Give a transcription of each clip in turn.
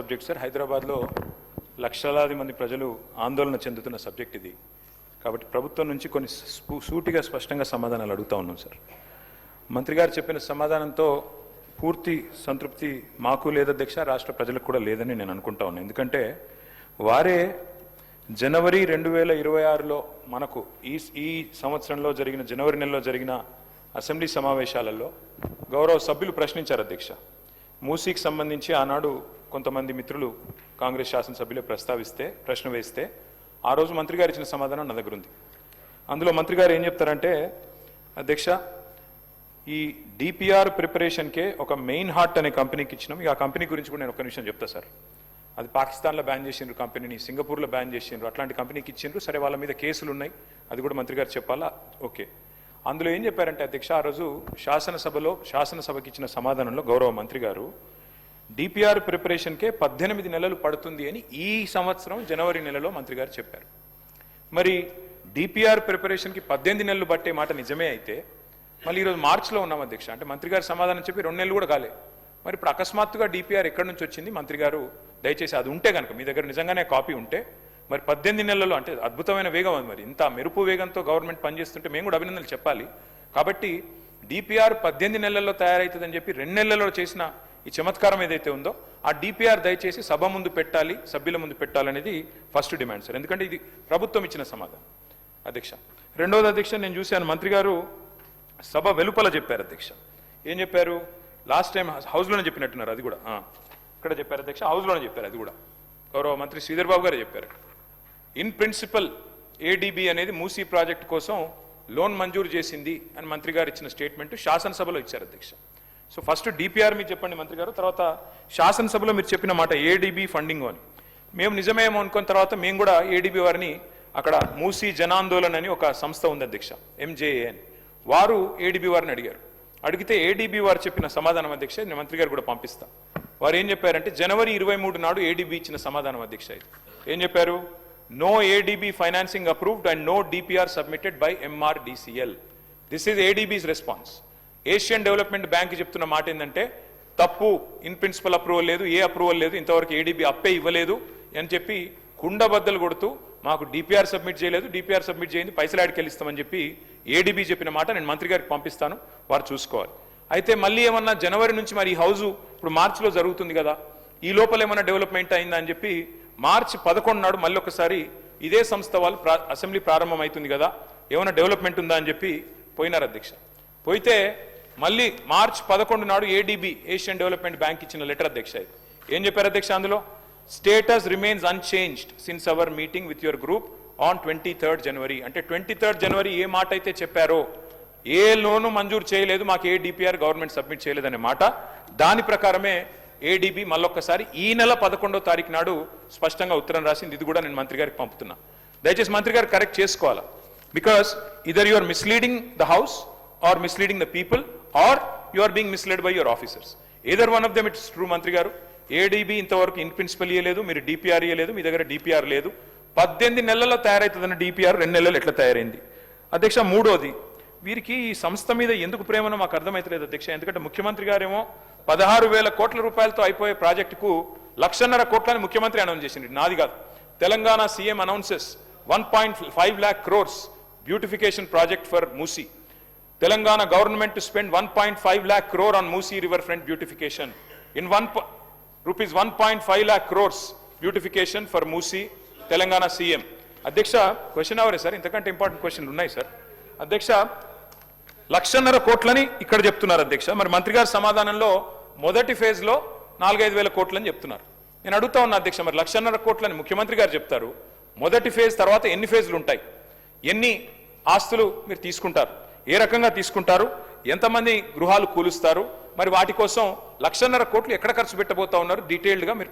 Subject sir. హైదరాబాద్లో లక్షలాది మంది ప్రజలు ఆందోళన చెందుతున్న సబ్జెక్ట్ ఇది. కాబట్టి ప్రభుత్వం నుంచి కొన్ని సూటిగా స్పష్టంగా సమాధానాలు అడుగుతూ ఉన్నాం సార్. మంత్రి గారు చెప్పిన సమాధానంతో పూర్తి సంతృప్తి మాకు లేదు అధ్యక్ష, రాష్ట్ర ప్రజలకు కూడా లేదని నేను అనుకుంటా ఉన్నాను. ఎందుకంటే వారే జనవరి 2026లో మనకు ఈ సంవత్సరంలో జరిగిన జనవరి నెలలో జరిగిన అసెంబ్లీ సమావేశాలలో గౌరవ సభ్యులు ప్రశ్నించారు అధ్యక్ష. మూసీకి సంబంధించి ఆనాడు కొంతమంది మిత్రులు కాంగ్రెస్ శాసనసభ్యులు ప్రశ్న వేస్తే ఆ రోజు మంత్రి గారు ఇచ్చిన సమాధానం నా దగ్గర ఉంది. అందులో మంత్రి గారు ఏం చెప్తారంటే, అధ్యక్ష ఈ డిపిఆర్ ప్రిపరేషన్కే ఒక మెయిన్ హార్ట్ అనే కంపెనీకి ఇచ్చినాం. ఆ కంపెనీ గురించి కూడా నేను ఒక నిమిషం చెప్తా సార్. అది పాకిస్తాన్లో బ్యాన్ చేసిండ్రు కంపెనీని, సింగపూర్లో బ్యాన్ చేసిండ్రు, అట్లాంటి కంపెనీకి ఇచ్చిండ్రు. సరే, వాళ్ళ మీద కేసులు ఉన్నాయి, అది కూడా మంత్రి గారు చెప్పాలా, ఓకే. అందులో ఏం చెప్పారంటే అధ్యక్ష, ఆ రోజు శాసనసభకి ఇచ్చిన సమాధానంలో గౌరవ మంత్రి గారు డిపిఆర్ ప్రిపరేషన్కే 18 నెలలు పడుతుంది అని ఈ సంవత్సరం జనవరి నెలలో మంత్రి గారు చెప్పారు. మరి డిపిఆర్ ప్రిపరేషన్కి 18 నెలలు పట్టే మాట నిజమే అయితే మళ్ళీ ఈరోజు మార్చిలో ఉన్నాం అధ్యక్ష. అంటే మంత్రి గారు సమాధానం చెప్పి 2 నెలలు కూడా కాలే. మరి ఇప్పుడు అకస్మాత్తుగా డిపిఆర్ ఎక్కడి నుంచి వచ్చింది? మంత్రి గారు దయచేసి అది ఉంటే కనుక మీ దగ్గర నిజంగానే కాపీ ఉంటే, మరి 18 నెలల్లో అంటే అద్భుతమైన వేగం అది. మరి ఇంత మెరుపు వేగంతో గవర్నమెంట్ పనిచేస్తుంటే మేము కూడా అభినందనలు చెప్పాలి. కాబట్టి డిపిఆర్ 18 నెలల్లో తయారవుతుందని చెప్పి 2 నెలల్లో చేసిన ఈ చమత్కారం ఏదైతే ఉందో ఆ డిపిఆర్ దయచేసి సభ ముందు పెట్టాలి, సభ్యుల ముందు పెట్టాలనేది ఫస్ట్ డిమాండ్ సార్. ఎందుకంటే ఇది ప్రభుత్వం ఇచ్చిన సమాధానం అధ్యక్ష. రెండోది అధ్యక్ష, నేను చూశాను మంత్రి గారు సభ వెలుపల చెప్పారు అధ్యక్ష. ఏం చెప్పారు? లాస్ట్ టైం హౌస్లోనే చెప్పినట్టున్నారు, అది కూడా ఇక్కడ చెప్పారు అధ్యక్ష, హౌస్లోనే చెప్పారు. అది కూడా గౌరవ మంత్రి శ్రీధర్ బాబు గారే చెప్పారు. ఇన్ ప్రిన్సిపల్ ఏడీబీ అనేది మూసీ ప్రాజెక్ట్ కోసం లోన్ మంజూరు చేసింది అని మంత్రి గారు ఇచ్చిన స్టేట్మెంట్ శాసనసభలో ఇచ్చారు అధ్యక్ష. సో ఫస్ట్ డిపిఆర్ మీరు చెప్పండి మంత్రి గారు, తర్వాత శాసనసభలో మీరు చెప్పిన మాట ఏడీబీ ఫండింగ్ అని. మేము నిజమేమో అనుకున్న తర్వాత మేము కూడా ఏడీబీ వారిని అక్కడ మూసీ జనాందోళన్ అని ఒక సంస్థ ఉంది అధ్యక్ష, ఎంజేఏ అని, వారు ఏడీబీ వారిని అడిగారు. అడిగితే ఏడీబీ వారు చెప్పిన సమాధానం అధ్యక్ష నేను మంత్రి గారు కూడా పంపిస్తా. వారు ఏం చెప్పారంటే జనవరి 23 నాడు ఏడీబీ ఇచ్చిన సమాధానం అధ్యక్ష. ఏం చెప్పారు? No ADB financing approved and no DPR submitted by MRDCL. This is ADB's response. Asian development bank చెప్తున్న మాట ఏంటంటే తప్పు, ఇన్ ప్రిన్సిపల్ అప్రూవల్ లేదు, ఏ అప్రూవల్ లేదు, ఇంతవరకు ఏడీబీ అప్పే ఇవ్వలేదు అని చెప్పి కుండబద్దలు కొడుతూ మాకు డిపిఆర్ సబ్మిట్ చేయలేదు, డిపిఆర్ సబ్మిట్ చేయండి పైసలు ఆడికి వెళ్ళిస్తామని చెప్పి ఏడీబీ చెప్పిన మాట నేను మంత్రి గారికి పంపిస్తాను, వారు చూసుకోవాలి. అయితే మళ్ళీ ఏమన్నా జనవరి నుంచి మరి ఈ హౌజు ఇప్పుడు మార్చిలో జరుగుతుంది కదా, ఈ లోపల ఏమన్నా డెవలప్మెంట్ అయిందా అని చెప్పి మార్చి 11 నాడు మళ్ళీ ఒకసారి ఇదే సంస్థ వాళ్ళు అసెంబ్లీ ప్రారంభం అవుతుంది కదా, ఏమైనా డెవలప్మెంట్ ఉందా అని చెప్పి పోయినారు అధ్యక్ష. పోయితే మళ్ళీ మార్చి 11 నాడు ఏడీబీ ఏషియన్ డెవలప్మెంట్ బ్యాంక్ ఇచ్చిన లెటర్ అధ్యక్ష. ఏం చెప్పారు అధ్యక్ష అందులో? Status remains unchanged since our meeting with your group on 23rd జనవరి. అంటే 23rd జనవరి ఏ మాట అయితే చెప్పారో, ఏ లోను మంజూరు చేయలేదు, మాకు ఏ డిపిఆర్ గవర్నమెంట్ సబ్మిట్ చేయలేదనే మాట, దాని ప్రకారమే ఏడీబీ మళ్ళొక్కసారి ఈ నెల 11వ తారీఖు నాడు స్పష్టంగా ఉత్తరం రాసింది. ఇది కూడా నేను మంత్రి గారికి పంపుతున్నా. దయచేసి మంత్రి గారు కరెక్ట్ చేసుకోవాలా. Because either you are misleading the house or misleading the people or you are being misled by your officers. Either one of them it's true మంత్రి గారు. ఏడీబీ ఇంతవరకు ఇన్ ప్రిన్సిపల్ ఇయ్యలేదు, మీరు డిపిఆర్ ఇయ్యలేదు, మీ దగ్గర డిపిఆర్ లేదు. 18 నెలల్లో తయారవుతుందన్న డిపిఆర్ 2 నెలలు ఎట్లా తయారైంది అధ్యక్ష? మూడోది, వీరికి ఈ సంస్థ మీద ఎందుకు ప్రేమనో మాకు అర్థమైతలేదు అధ్యక్ష. ఎందుకంటే ముఖ్యమంత్రి గారేమో 16,000 కోట్ల రూపాయలతో అయిపోయే ప్రాజెక్టుకు 1,50,000 కోట్లని ముఖ్యమంత్రి అనౌన్స్ చేసింది, నాది కాదు. Telangana CM announces 1.5 lakh crores beautification project for Musi. Telangana government to spend 1.5 lakh crore on Musi river front beautification. In rupees 1.5 lakh crores beautification for Musi. Telangana CM అధ్యక్ష క్వశ్చన్ అవరే సార్, ఇంతకంటే ఇంపార్టెంట్ క్వశ్చన్లు ఉన్నాయి సార్. అధ్యక్ష 1,50,000 కోట్లని ఇక్కడ చెప్తున్నారు అధ్యక్ష. మరి మంత్రి గారి సమాధానంలో మొదటి ఫేజ్లో 4-5 వేల కోట్లని చెప్తున్నారు. నేను అడుగుతా ఉన్నా అధ్యక్ష, మరి 1,50,000 కోట్లని ముఖ్యమంత్రి గారు చెప్తారు, మొదటి ఫేజ్ తర్వాత ఎన్ని ఫేజ్లు ఉంటాయి, ఎన్ని ఆస్తులు మీరు తీసుకుంటారు, ఏ రకంగా తీసుకుంటారు, ఎంతమంది గృహాలు కూలుస్తారు, మరి వాటి కోసం 1,50,000 కోట్లు ఎక్కడ ఖర్చు పెట్టబోతా ఉన్నారు, డీటెయిల్డ్గా మీరు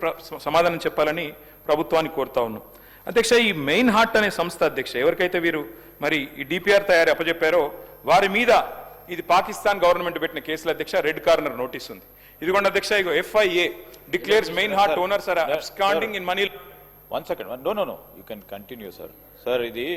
సమాధానం చెప్పాలని ప్రభుత్వాన్ని కోరుతా ఉన్నాం అధ్యక్ష. ఈ మెయిన్ హార్ట్ అనే సంస్థ అధ్యక్ష, ఎవరికైతే వీరు మరి ఈ డిపిఆర్ తయారీ అప్పచెప్పారో వారి మీద ఇది పాకిస్తాన్ గవర్నమెంట్ పెట్టిన కేసుల అధ్యక్ష రెడ్ కార్నర్ నోటీస్ ఉంది. ఇదిగోండి అధ్యక్ష, ఇగో FIA declares Meinhardt owners are absconding in money. One second. No. You can continue, sir. Sir, ఇది